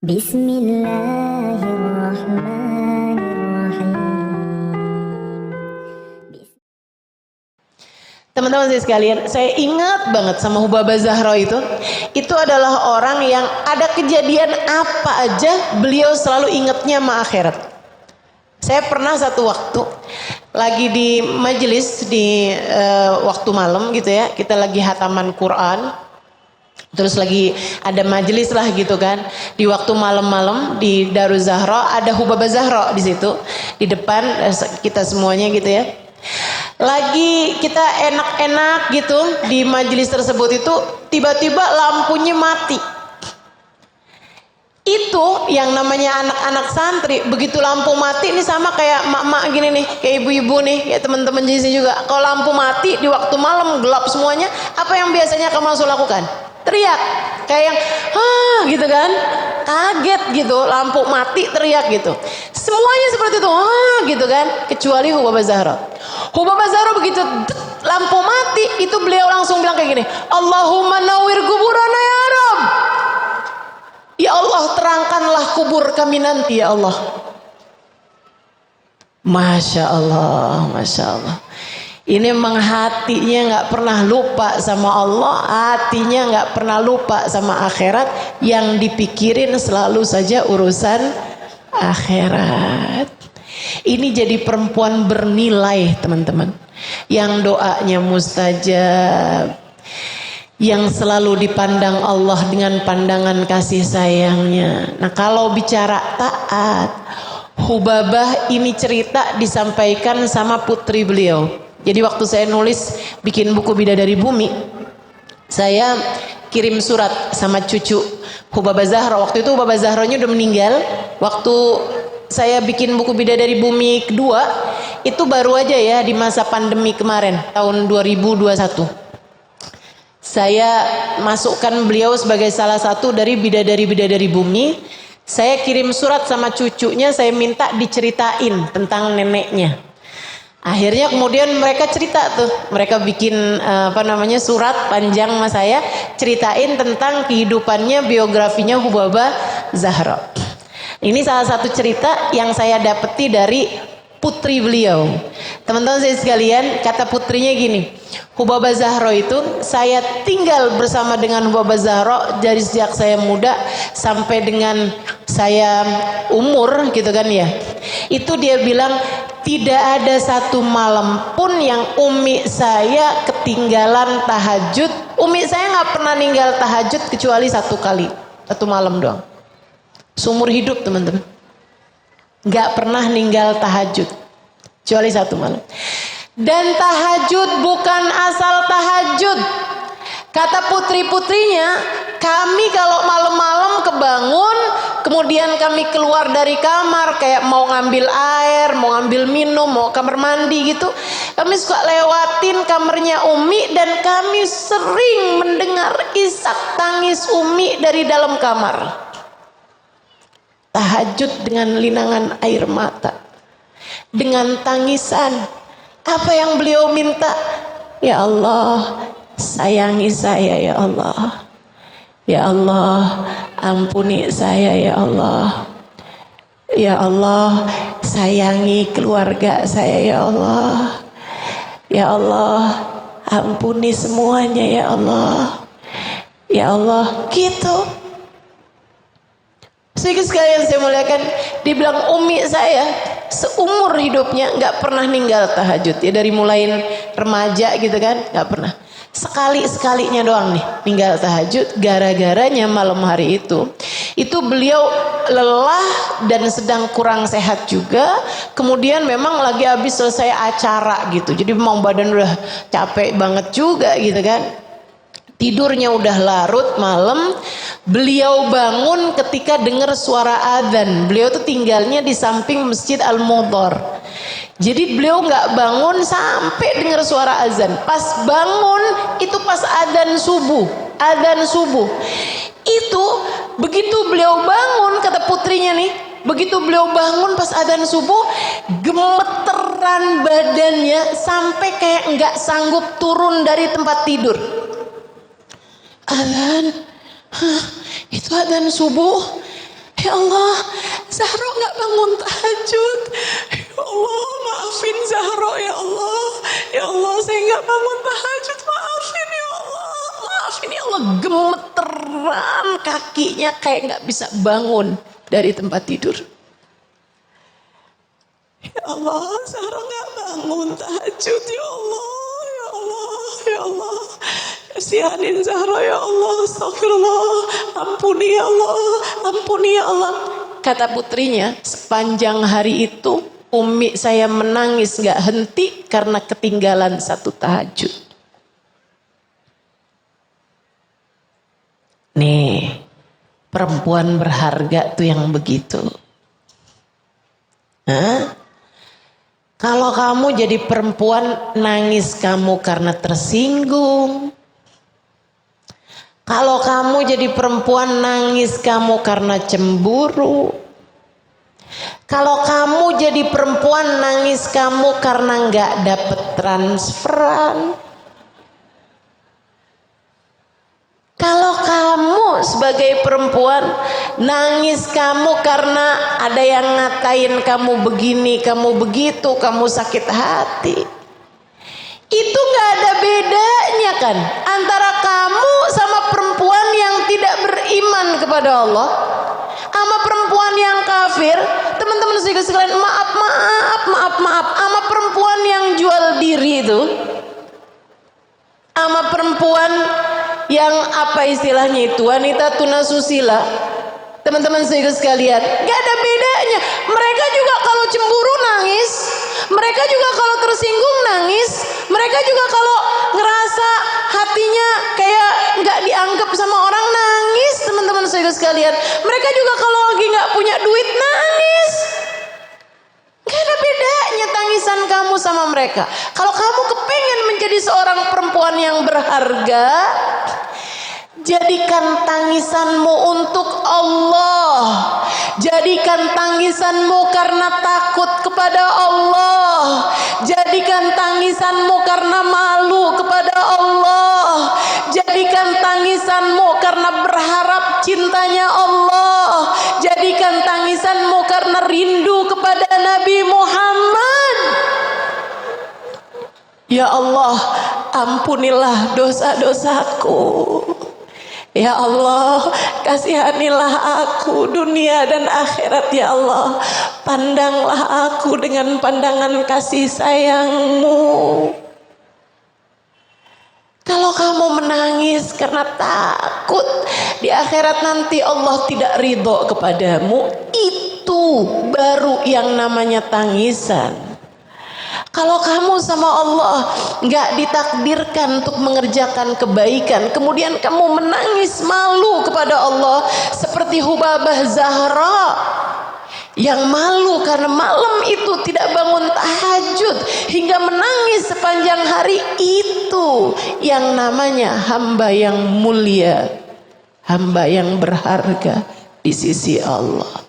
Bismillahirrahmanirrahim. Teman-teman sekalian, saya ingat banget sama Hubabah Zahra itu. Itu adalah orang yang ada kejadian apa aja, beliau selalu ingatnya sama akhirat. Saya pernah satu waktu lagi di majelis di waktu malam gitu ya, kita lagi hataman Quran. Terus lagi ada majelis lah gitu kan. Di waktu malam-malam di Daruz Zahra ada Hubabah Zahra di situ. Di depan kita semuanya gitu ya. Lagi kita enak-enak gitu di majelis tersebut itu tiba-tiba lampunya mati. Itu yang namanya anak-anak santri, begitu lampu mati ini sama kayak mak-mak gini nih, kayak ibu-ibu nih, kayak teman-teman di sini juga. Kalau lampu mati di waktu malam gelap semuanya, apa yang biasanya kamu langsung lakukan? Teriak, kayak yang gitu kan, kaget gitu, lampu mati teriak gitu. Semuanya seperti itu, gitu kan, kecuali Hubabah Zahra. Hubabah Zahra begitu lampu mati, itu beliau langsung bilang kayak gini, Allahumma nawwir kuburana ya Rabb. Ya Allah, terangkanlah kubur kami nanti ya Allah. Masya Allah, Masya Allah. Ini memang hatinya gak pernah lupa sama Allah, hatinya gak pernah lupa sama akhirat, yang dipikirin selalu saja urusan akhirat. Ini jadi perempuan bernilai teman-teman, yang doanya mustajab, yang selalu dipandang Allah dengan pandangan kasih sayangnya. Nah kalau bicara taat, Hubabah ini cerita disampaikan sama putri beliau. Jadi waktu saya nulis bikin buku Bidadari Bumi, saya kirim surat sama cucu Hubabah Zahra. Waktu itu Hubabah Zahranya udah meninggal. Waktu saya bikin buku Bidadari Bumi kedua, itu baru aja ya di masa pandemi kemarin, tahun 2021. Saya masukkan beliau sebagai salah satu dari bidadari-bidadari bumi. Saya kirim surat sama cucunya, saya minta diceritain tentang neneknya. Akhirnya kemudian mereka cerita tuh, mereka bikin surat panjang sama saya, ceritain tentang kehidupannya, biografinya Hubabah Zahra. Ini salah satu cerita yang saya dapeti dari putri beliau. Teman-teman saya sekalian, kata putrinya gini, Hubabah Zahra itu saya tinggal bersama dengan Hubabah Zahra dari sejak saya muda sampai dengan saya umur gitu kan ya. Itu dia bilang tidak ada satu malam pun yang umi saya ketinggalan tahajud. Umi saya gak pernah ninggal tahajud kecuali satu kali, satu malam doang. Seumur hidup teman-teman, gak pernah ninggal tahajud kecuali satu malam. Dan tahajud bukan asal tahajud. Kata putri-putrinya, kami kalau malam-malam kebangun, kemudian kami keluar dari kamar kayak mau ngambil air, mau ngambil minum, mau kamar mandi gitu, kami suka lewatin kamarnya Umi dan kami sering mendengar isak tangis Umi dari dalam kamar. Tahajud dengan linangan air mata, dengan tangisan. Apa yang beliau minta? Ya Allah, sayangi saya ya Allah. Ya Allah, ampuni saya ya Allah. Ya Allah, sayangi keluarga saya ya Allah. Ya Allah, ampuni semuanya ya Allah. Ya Allah, gitu. Sedikit sekalian saya muliakan, dibilang umi saya seumur hidupnya nggak pernah ninggal tahajud ya, dari mulai remaja gitu kan nggak pernah. Sekali-sekalinya doang nih ninggal tahajud, gara-garanya malam hari itu beliau lelah dan sedang kurang sehat juga. Kemudian memang lagi habis selesai acara gitu, jadi mau badan udah capek banget juga gitu kan. Tidurnya udah larut malam, beliau bangun ketika dengar suara adzan. Beliau tuh tinggalnya di samping Masjid Al-Mudhar. Jadi beliau nggak bangun sampai dengar suara azan. Pas bangun itu pas adzan subuh. Adzan subuh. Itu begitu beliau bangun, kata putrinya nih, begitu beliau bangun pas adzan subuh, gemeteran badannya sampai kayak nggak sanggup turun dari tempat tidur. Adzan, itu adzan subuh. Ya Allah, Zahra nggak bangun tahajud. Ya Allah, maafin Zahra ya Allah. Ya Allah, saya nggak bangun tahajud. Maafin ya Allah. Maafin ya Allah. Gemeteran kakinya kayak nggak bisa bangun dari tempat tidur. Ya Allah, Zahra nggak bangun tahajud ya Allah. Ya Allah, ya Allah. Kasihanin Zahra ya Allah. Astagfirullah. Ampuni ya Allah. Ampuni ya Allah. Kata putrinya, sepanjang hari itu umi saya menangis gak henti karena ketinggalan satu tahajud. Nih, perempuan berharga tuh yang begitu. Hah? Kalau kamu jadi perempuan nangis kamu karena tersinggung. Kalau kamu jadi perempuan nangis kamu karena cemburu. Kalau kamu jadi perempuan nangis kamu karena nggak dapet transferan. Kalau kamu sebagai perempuan nangis kamu karena ada yang ngatain kamu begini, kamu begitu, kamu sakit hati. Itu gak ada bedanya kan antara kamu sama perempuan yang tidak beriman kepada Allah sama perempuan yang kafir. Teman-teman sekalian, maaf sama perempuan yang jual diri itu, sama perempuan yang apa istilahnya itu, wanita tunasusila. Teman-teman sekalian, gak ada bedanya. Mereka juga kalau cemburu nangis, mereka juga kalau tersinggung nangis, mereka juga kalau ngerasa hatinya kayak gak dianggap sama orang nangis. Teman-teman sekalian, mereka juga kalau lagi gak punya duit nangis. Gak ada bedanya tangisan kamu sama mereka. Kalau kamu kepengen menjadi seorang perempuan yang berharga, jadikan tangisanmu untuk Allah. Jadikan tangisanmu karena takut kepada Allah. Jadikan tangisanmu karena malu kepada Allah. Jadikan tangisanmu karena berharap cintanya Allah. Jadikan tangisanmu karena rindu kepada Nabi Muhammad. Ya Allah, ampunilah dosa-dosaku. Ya Allah, kasihanilah aku dunia dan akhirat ya Allah. Pandanglah aku dengan pandangan kasih sayangmu. Kalau kamu menangis karena takut di akhirat nanti Allah tidak ridho kepadamu, itu baru yang namanya tangisan. Kalau kamu sama Allah gak ditakdirkan untuk mengerjakan kebaikan, kemudian kamu menangis malu kepada Allah seperti Hubabah Zahra yang malu karena malam itu tidak bangun tahajud hingga menangis sepanjang hari, itu yang namanya hamba yang mulia, hamba yang berharga di sisi Allah.